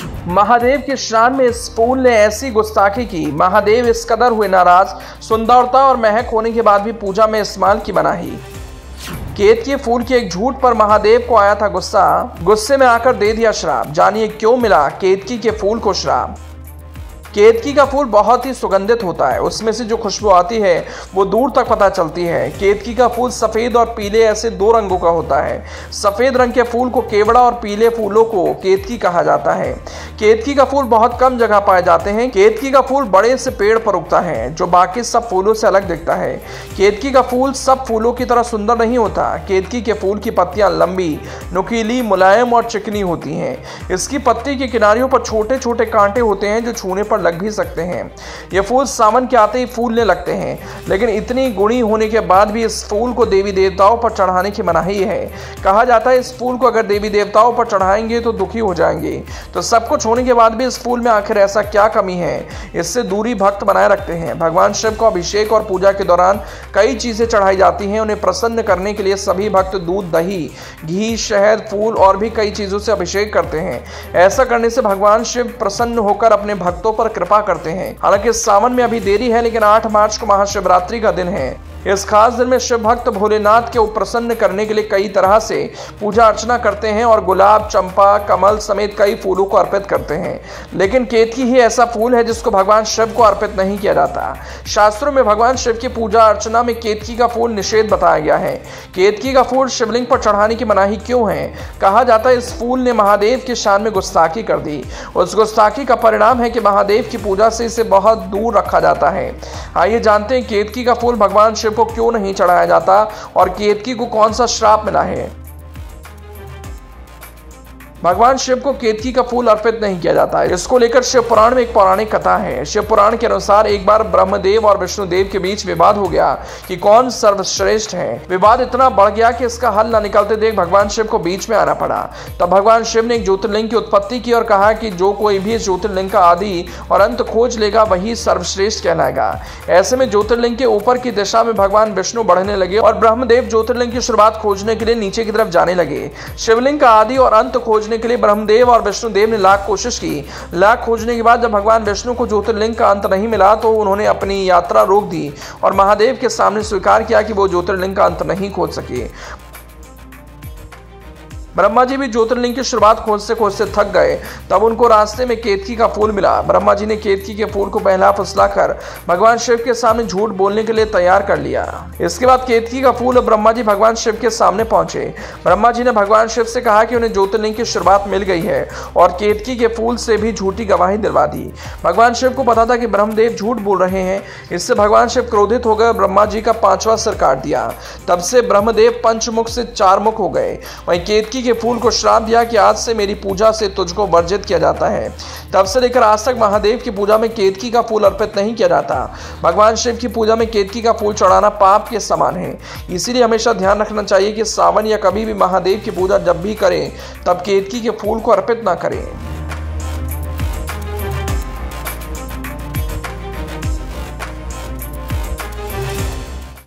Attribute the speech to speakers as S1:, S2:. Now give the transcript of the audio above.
S1: महादेव के श्राद्ध में इस फूल ने ऐसी गुस्ताखी की, महादेव इस कदर हुए नाराज, सुंदरता और महक होने के बाद भी पूजा में इस्तेमाल की मनाही। केतकी फूल के एक झूठ पर महादेव को आया था गुस्सा, गुस्से में आकर दे दिया श्राप। जानिए क्यों मिला केतकी के फूल को श्राप। केतकी का फूल बहुत ही सुगंधित होता है, उसमें से जो खुशबू आती है वो दूर तक पता चलती है। केतकी का फूल सफ़ेद और पीले ऐसे दो रंगों का होता है। सफ़ेद रंग के फूल को केवड़ा और पीले फूलों को केतकी कहा जाता है। केतकी का फूल बहुत कम जगह पाए जाते हैं। केतकी का फूल बड़े से पेड़ पर उगता है जो बाकी सब फूलों से अलग दिखता है। केतकी का फूल सब फूलों की तरह सुंदर नहीं होता। केतकी के फूल की पत्तियां लंबी, नुकीली, मुलायम और चिकनी होती हैं। इसकी पत्ती के किनारियों पर छोटे छोटे कांटे होते हैं जो छूने पर लग भी सकते हैं। ये फूल सावन के आते ही फूलने लगते हैं, लेकिन इतनी गुणी होने के बाद भी इस फूल को देवी देवताओं पर चढ़ाने की मनाही है। कहा जाता है इस फूल को अगर देवी देवताओं पर चढ़ाएंगे तो दुखी हो जाएंगे। तो सब कुछ होने के बाद भी इस फूल में आखिर ऐसा क्या कमी है, इससे दूरी भक्त बनाए रखते हैं। भगवान शिव को अभिषेक और पूजा के दौरान कई चीजें चढ़ाई जाती हैं। उन्हें प्रसन्न करने के लिए सभी भक्त दूध, दही, घी, शहद, फूल और भी कई चीजों से अभिषेक करते हैं। ऐसा करने से भगवान शिव प्रसन्न होकर अपने भक्तों पर कृपा करते हैं। हालांकि सावन में अभी देरी है, लेकिन 8 मार्च को महाशिवरात्रि का दिन है। इस खास दिन में शिव भक्त भोलेनाथ को प्रसन्न करने के लिए कई तरह से पूजा अर्चना करते हैं और गुलाब, चंपा, कमल समेत कई फूलों को अर्पित करते हैं। लेकिन केतकी ही ऐसा फूल है जिसको भगवान शिव को अर्पित नहीं किया जाता। शास्त्रों में भगवान शिव की पूजा अर्चना में केतकी का फूल निषेध बताया गया है। केतकी का फूल शिवलिंग पर चढ़ाने की मनाही क्यों है? कहा जाता है इस फूल ने महादेव की शान में गुस्ताखी कर दी। उस गुस्ताखी का परिणाम है कि महादेव की पूजा से इसे बहुत दूर रखा जाता है। आइए जानते हैं केतकी का फूल भगवान शिव को क्यों नहीं चढ़ाया जाता और केतकी को कौन सा श्राप मिला है। भगवान शिव को केतकी का फूल अर्पित नहीं किया जाता है। इसको लेकर शिव पुराण में एक पौराणिक कथा है। शिव पुराण के अनुसार एक बार ब्रह्मदेव और विष्णुदेव के बीच विवाद हो गया कि कौन सर्वश्रेष्ठ है। विवाद इतना बढ़ गया कि इसका हल न निकलते देख भगवान शिव को बीच में आना पड़ा। तब भगवान शिव ने एक ज्योतिर्लिंग की उत्पत्ति की और कहा कि जो कोई भी इस ज्योतिर्लिंग का आदि और अंत खोज लेगा वही सर्वश्रेष्ठ कहलाएगा। ऐसे में ज्योतिर्लिंग के ऊपर की दिशा में भगवान विष्णु बढ़ने लगे और ब्रह्मदेव ज्योतिर्लिंग की शुरुआत खोजने के लिए नीचे की तरफ जाने लगे। शिवलिंग का आदि और अंत खोज के लिए ब्रह्मदेव और विष्णुदेव ने लाख कोशिश की। लाख खोजने के बाद जब भगवान विष्णु को ज्योतिर्लिंग का अंत नहीं मिला तो उन्होंने अपनी यात्रा रोक दी और महादेव के सामने स्वीकार किया कि वो ज्योतिर्लिंग का अंत नहीं खोज सके। ब्रह्मा जी भी ज्योतिर्लिंग की शुरुआत खोजते खोजते थक गए। तब उनको रास्ते में केतकी का फूल मिला। ब्रह्मा जी ने केतकी के फूल को बहला फुसलाकर भगवान शिव के सामने झूठ बोलने के लिए तैयार कर लिया। इसके बाद केतकी का फूल और ब्रह्मा जी भगवान शिव के सामने पहुंचे। ब्रह्मा जी ने भगवान शिव से कहा कि उन्हें ज्योतिर्लिंग की शुरुआत मिल गई है और केतकी के फूल से भी झूठी गवाही दिलवा दी। भगवान शिव को पता था कि ब्रह्मदेव झूठ बोल रहे हैं। इससे भगवान शिव क्रोधित हो गए और ब्रह्मा जी का 5वां सिर काट दिया। तब से ब्रह्मदेव पंचमुख से 4 मुख हो गए। वहीं केतकी के फूल को श्राप दिया कि आज से मेरी पूजा से तुझको वर्जित किया जाता है। तब से लेकर आज तक महादेव की पूजा में केतकी का फूल अर्पित नहीं किया जाता। भगवान शिव की पूजा में केतकी का फूल चढ़ाना पाप के समान है। इसीलिए हमेशा ध्यान रखना चाहिए कि सावन या कभी भी महादेव की पूजा जब भी करें तब केतकी के फूल को अर्पित ना करें।